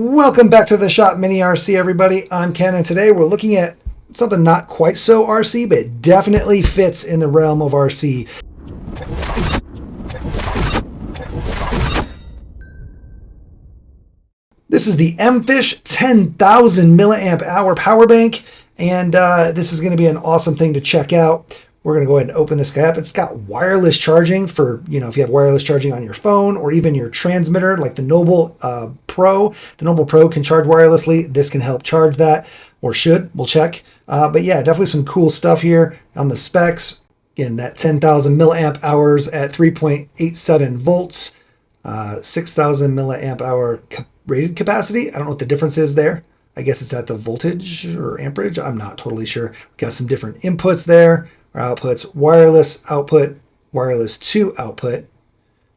Welcome back to the Shop Mini RC, everybody. I'm Ken, and today we're looking at something not quite so RC, but it definitely fits in the realm of RC. This is the mFish 10,000 milliamp hour power bank, and this is going to be an awesome thing to check out. We're going to go ahead and open this guy up. It's got wireless charging for, if you have wireless charging on your phone or even your transmitter, like the Noble Pro. The Noble Pro can charge wirelessly. This can help charge that, or should. We'll check. But yeah, definitely some cool stuff here on the specs. Again, that 10,000 milliamp hours at 3.87 volts, 6,000 milliamp hour rated capacity. I don't know what the difference is there. I guess it's at the voltage or amperage. I'm not totally sure. We've got some different inputs there. Our outputs, wireless output, wireless to output,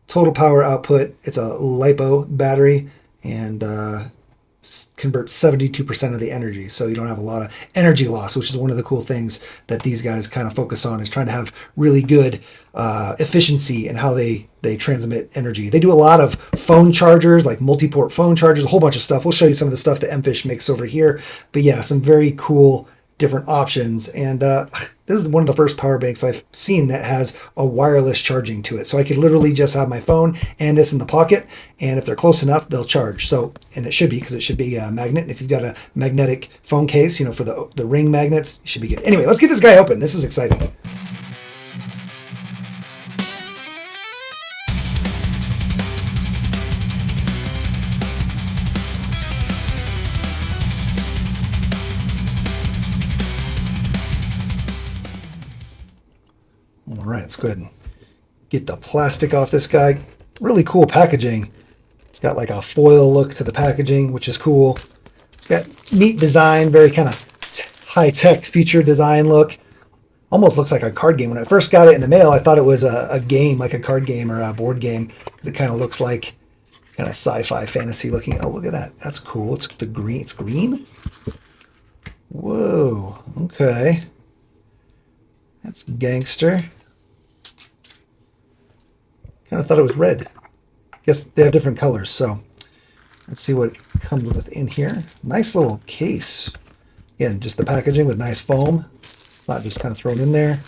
total power output. It's a LiPo battery and converts 72% of the energy. So you don't have a lot of energy loss, which is one of the cool things that these guys kind of focus on, is trying to have really good efficiency in how they transmit energy. They do a lot of phone chargers, like multi-port phone chargers, a whole bunch of stuff. We'll show you some of the stuff that mFish makes over here. But yeah, some very cool different options. And this is one of the first power banks I've seen that has a wireless charging to it. So I could literally just have my phone and this in the pocket, and if they're close enough, they'll charge. So, and it should be, because it should be a magnet. And if you've got a magnetic phone case, for the ring magnets, it should be good. Anyway, let's get this guy open. This is exciting. All right, let's go ahead and get the plastic off this guy. Really cool packaging. It's got like a foil look to the packaging, which is cool. It's got neat design, very kind of high-tech feature design look. Almost looks like a card game. When I first got it in the mail, I thought it was a game, like a card game or a board game, because it kind of looks like kind of sci-fi fantasy looking. Oh, look at that. That's cool. It's the green. It's green? Whoa. Okay. That's gangster. Kind of thought it was red. Guess they have different colors, so let's see what comes within here. Nice little case. Again, just the packaging with nice foam. It's not just kind of thrown in there.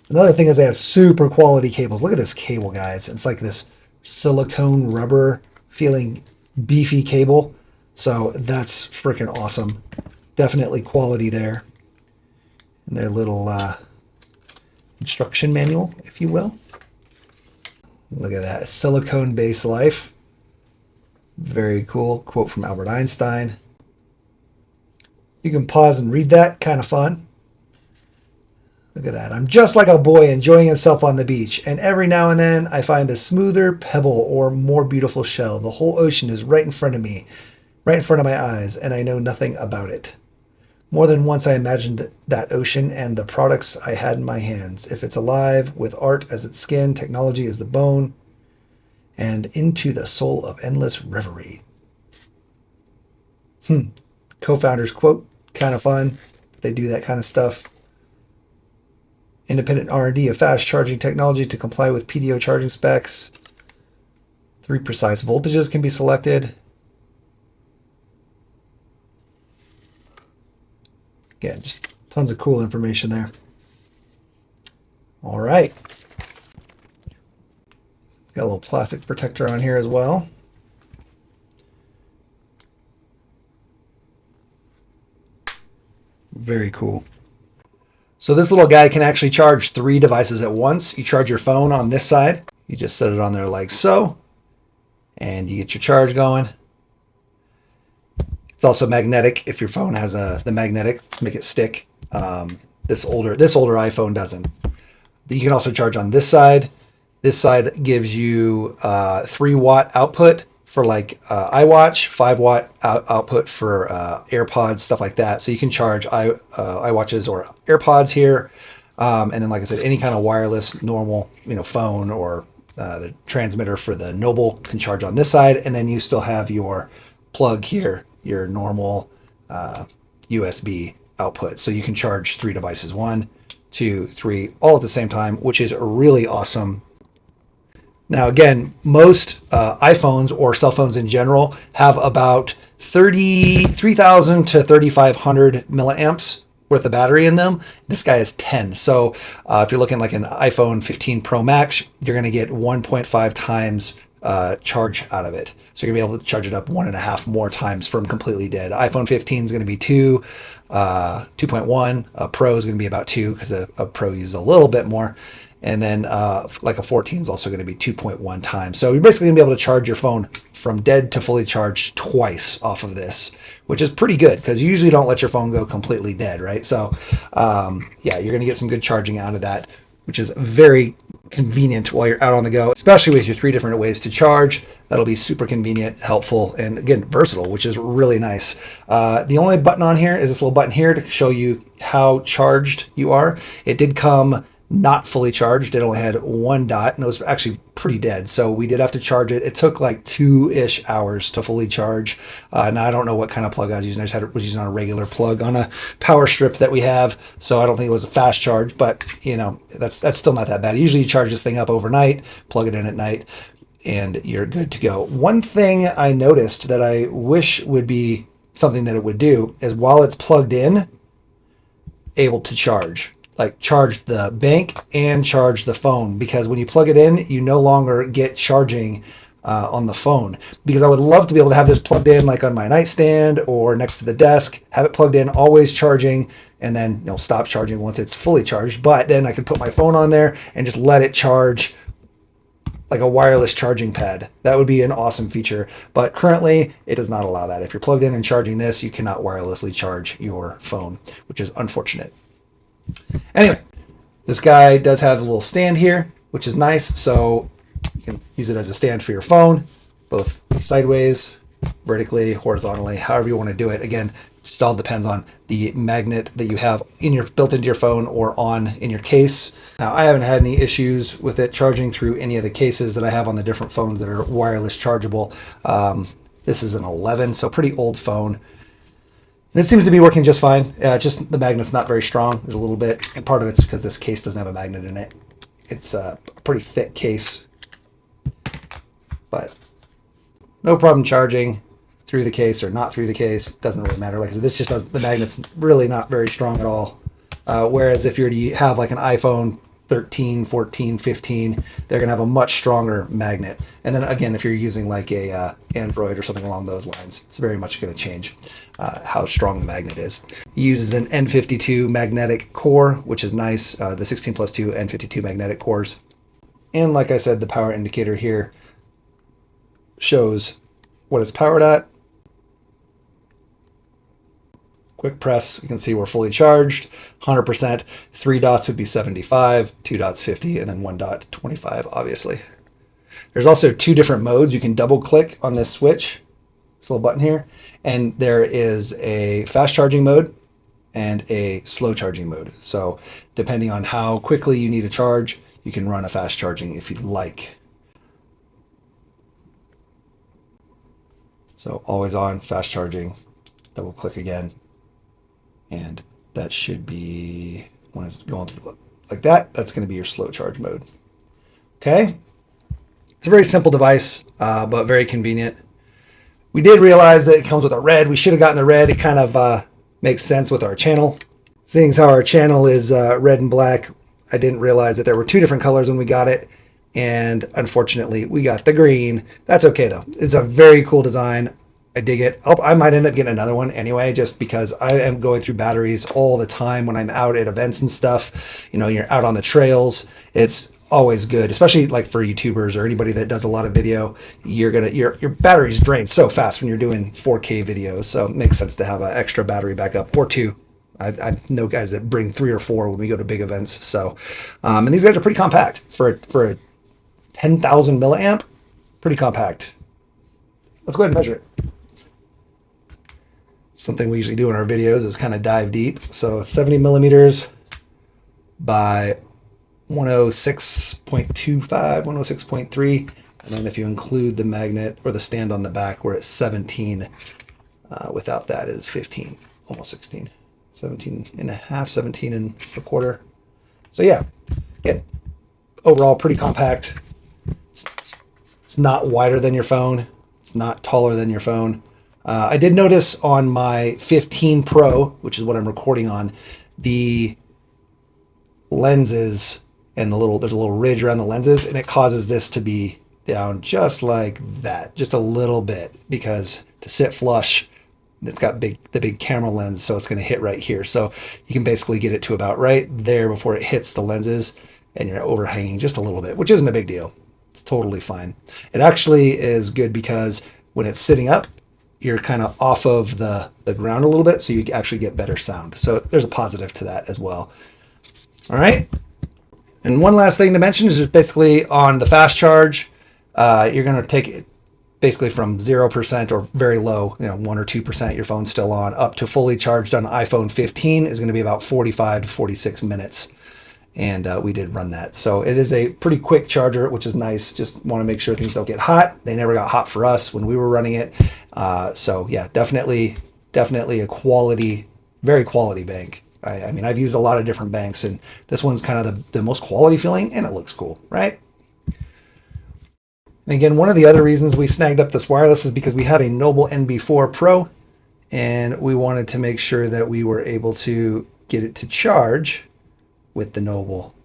Another thing is they have super quality cables. Look at this cable, guys. It's like this silicone rubber feeling beefy cable. So that's freaking awesome. Definitely quality there. And their little instruction manual, if you will. Look at that, silicone-based life. Very cool. Quote from Albert Einstein. You can pause and read that. Kind of fun. Look at that. I'm just like a boy enjoying himself on the beach, and every now and then I find a smoother pebble or more beautiful shell. The whole ocean is right in front of me, right in front of my eyes, and I know nothing about it. More than once I imagined that ocean and the products I had in my hands. If it's alive, with art as its skin, technology as the bone, and into the soul of endless reverie. Co-founders quote, kind of fun. They do that kind of stuff. Independent R&D of fast charging technology to comply with PDO charging specs. 3 precise voltages can be selected. Again, just tons of cool information there. All right. Got a little plastic protector on here as well. Very cool. So this little guy can actually charge 3 devices at once. You charge your phone on this side. You just set it on there like so. And you get your charge going. It's also magnetic if your phone has the magnetic to make it stick. This older iPhone doesn't. You can also charge on this side. This side gives you 3-watt output for like iWatch, 5-watt output for AirPods, stuff like that. So you can charge iWatches or AirPods here. And then, like I said, any kind of wireless normal phone or the transmitter for the Noble can charge on this side. And then you still have your plug here, your normal USB output. So you can charge 3 devices, 1, 2, 3, all at the same time, which is really awesome. Now, again, most iPhones or cell phones in general have about 3,000 to 3,500 milliamps worth of battery in them. This guy is 10. So if you're looking like an iPhone 15 Pro Max, you're going to get 1.5 times charge out of it. So you're going to be able to charge it up 1.5 more times from completely dead. iPhone 15 is going to be 2.1. A Pro is going to be about 2 because a Pro uses a little bit more. And then like a 14 is also going to be 2.1 times. So you're basically going to be able to charge your phone from dead to fully charged twice off of this, which is pretty good because you usually don't let your phone go completely dead, right? So yeah, you're going to get some good charging out of that, which is very convenient while you're out on the go, especially with your 3 different ways to charge. That'll be super convenient, helpful, and again, versatile, which is really nice. The only button on here is this little button here to show you how charged you are. It did come not fully charged. It only had 1 dot and it was actually pretty dead. So we did have to charge it. It took like 2-ish hours to fully charge. Now I don't know what kind of plug I was using. I just was using a regular plug on a power strip that we have. So I don't think it was a fast charge, but you know, that's still not that bad. Usually you charge this thing up overnight, plug it in at night, and you're good to go. One thing I noticed that I wish would be something that it would do is while it's plugged in, able to charge. Like charge the bank and charge the phone, because when you plug it in, you no longer get charging on the phone. Because I would love to be able to have this plugged in like on my nightstand or next to the desk, have it plugged in, always charging, and then stop charging once it's fully charged. But then I could put my phone on there and just let it charge like a wireless charging pad. That would be an awesome feature. But currently, it does not allow that. If you're plugged in and charging this, you cannot wirelessly charge your phone, which is unfortunate. Anyway, this guy does have a little stand here, which is nice. So you can use it as a stand for your phone, both sideways, vertically, horizontally, however you want to do it. Again, just all depends on the magnet that you have built into your phone or in your case. Now, I haven't had any issues with it charging through any of the cases that I have on the different phones that are wireless chargeable. This is an 11, so pretty old phone. And it seems to be working just fine. Just the magnet's not very strong. There's a little bit, and part of it's because this case doesn't have a magnet in it. It's a pretty thick case, but no problem charging through the case or not through the case. Doesn't really matter. Like I said, this just doesn't, the magnet's really not very strong at all. Whereas if you're to have like an iPhone 13, 14, 15, they're going to have a much stronger magnet. And then again, if you're using like a Android or something along those lines, it's very much going to change how strong the magnet is. It uses an N52 magnetic core, which is nice. The 16+2 N52 magnetic cores. And like I said, the power indicator here shows what it's powered at. Quick press, you can see we're fully charged, 100%. 3 dots would be 75, 2 dots 50, and then 1 dot 25, obviously. There's also 2 different modes. You can double click on this switch, this little button here, and there is a fast charging mode and a slow charging mode. So depending on how quickly you need to charge, you can run a fast charging if you'd like. So always on, fast charging, double click again. And that should be, when it's going through like that, that's going to be your slow charge mode. Okay. It's a very simple device, but very convenient. We did realize that it comes with a red. We should have gotten the red. It kind of makes sense with our channel. Seeing as how our channel is red and black, I didn't realize that there were 2 different colors when we got it. And unfortunately, we got the green. That's okay, though. It's a very cool design. I dig it. I might end up getting another one anyway, just because I am going through batteries all the time when I'm out at events and stuff. You're out on the trails. It's always good, especially like for YouTubers or anybody that does a lot of video. Your batteries drain so fast when you're doing 4K videos, so it makes sense to have an extra battery backup or 2. I know guys that bring 3 or 4 when we go to big events. So, and these guys are pretty compact for a 10,000 milliamp. Pretty compact. Let's go ahead and measure it. Something we usually do in our videos is kind of dive deep. So 70 millimeters by 106.25, 106.3. And then if you include the magnet or the stand on the back, we're at 17. Without that is 15, almost 16, 17 and a half, 17 and a quarter. So yeah, again, overall pretty compact. It's It's not wider than your phone. It's not taller than your phone. I did notice on my 15 Pro, which is what I'm recording on, the lenses and there's a little ridge around the lenses, and it causes this to be down just like that, just a little bit, because to sit flush, it's got the big camera lens, so it's going to hit right here. So you can basically get it to about right there before it hits the lenses, and you're overhanging just a little bit, which isn't a big deal. It's totally fine. It actually is good because when it's sitting up, you're kind of off of the ground a little bit, so you actually get better sound. So there's a positive to that as well. All right. And one last thing to mention is just basically on the fast charge, you're going to take it basically from 0% or very low, 1 or 2%, your phone's still on, up to fully charged on iPhone 15 is going to be about 45 to 46 minutes. And we did run that. So it is a pretty quick charger, which is nice. Just want to make sure things don't get hot. They never got hot for us when we were running it. So yeah, definitely a quality, very quality bank. I mean, I've used a lot of different banks, and this one's kind of the most quality feeling, and it looks cool, right? And again, one of the other reasons we snagged up this wireless is because we have a Noble NB4 Pro, and we wanted to make sure that we were able to get it to charge with the Noble,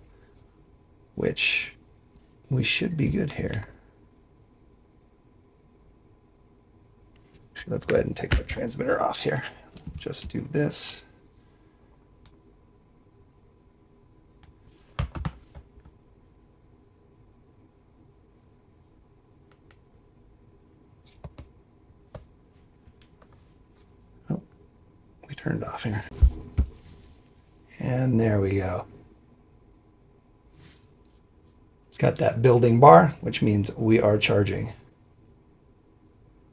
which we should be good here. Actually, let's go ahead and take the transmitter off here. Just do this. Turned off here. And there we go. It's got that building bar, which means we are charging.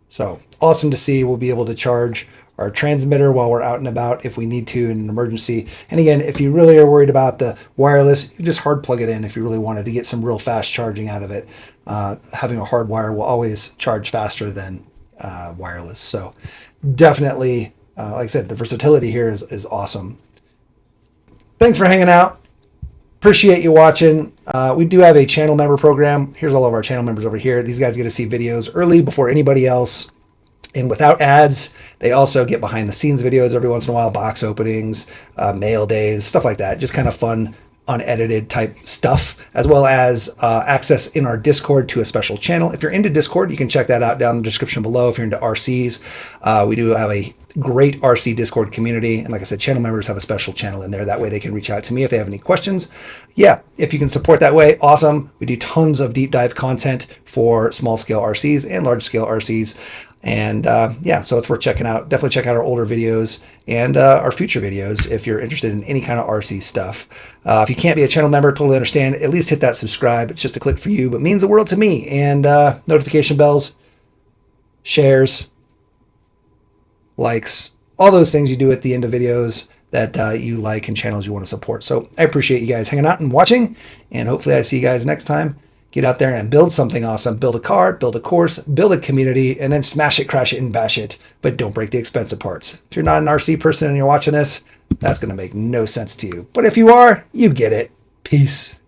So awesome to see. We'll be able to charge our transmitter while we're out and about if we need to in an emergency. And again, if you really are worried about the wireless, you just hard plug it in if you really wanted to get some real fast charging out of it. Having a hard wire will always charge faster than wireless. So definitely, like I said, the versatility here is awesome. Thanks for hanging out. Appreciate you watching. We do have a channel member program. Here's all of our channel members over here. These guys get to see videos early before anybody else and without ads. They also get behind the scenes videos every once in a while, box openings, mail days, stuff like that. Just kind of fun, unedited type stuff, as well as access in our Discord to a special channel. If you're into Discord, you can check that out down in the description below. If you're into RCs, we do have a great RC Discord community. And like I said, channel members have a special channel in there. That way they can reach out to me if they have any questions. Yeah, if you can support that way, awesome. We do tons of deep dive content for small scale RCs and large scale RCs. And yeah, so it's worth checking out. Definitely check out our older videos and our future videos if you're interested in any kind of RC stuff. If you can't be a channel member, totally understand. At least hit that subscribe. It's just a click for you, but means the world to me. And notification bells, shares, likes, all those things you do at the end of videos that you like and channels you want to support. So I appreciate you guys hanging out and watching, and hopefully I see you guys next time. Get out there and build something awesome. Build a car, build a course, build a community, and then smash it, crash it, and bash it. But don't break the expensive parts. If you're not an RC person and you're watching this, that's going to make no sense to you. But if you are, you get it. Peace.